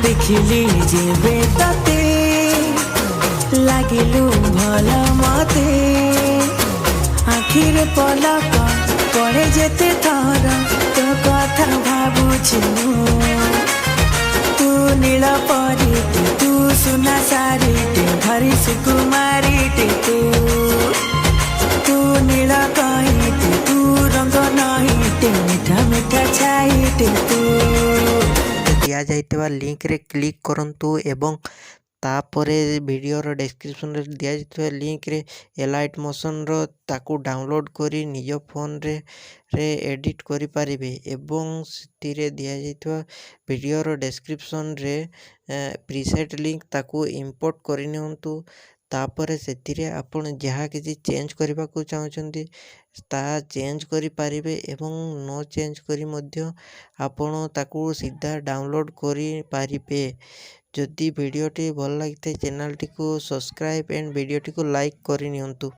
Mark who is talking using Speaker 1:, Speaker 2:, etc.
Speaker 1: देखिली जेबे तते लागिलु भल मते आखिर पलक पड़े जेते थर तो कथा भाबुछु तू नील परीटे तू सुना सारीटे हरी सुकुमारीटे तू नील कहीटे तू रंग नहीटे मीठा मीठा छाईटे तू
Speaker 2: दिया जाइतवा लिंक रे क्लिक करंतु एवं तापरे वीडियोर डिस्क्रिप्शन रे दिया जाइतवा लिंक रे एलाइट मोशन रो ताकू डाउनलोड करी निज फोन रे एडिट करि पारिबे एवं सितिरे दिया जाइतवा वीडियोर डिस्क्रिप्शन रे प्रीसेट लिंक ताकू इंपोर्ट करि नियंतु तापरे सेतिरे आपण जहाँ किसी चेंज करबा को चाहछंती ता चेंज करि पारिबे एवं नो चेंज करी मध्य आपण ताकू सीधा डाउनलोड करि पारिबे। जदि वीडियोटी भल लगिथे चैनल टी को सब्सक्राइब एंड वीडियोटी को लाइक करि नियंतु।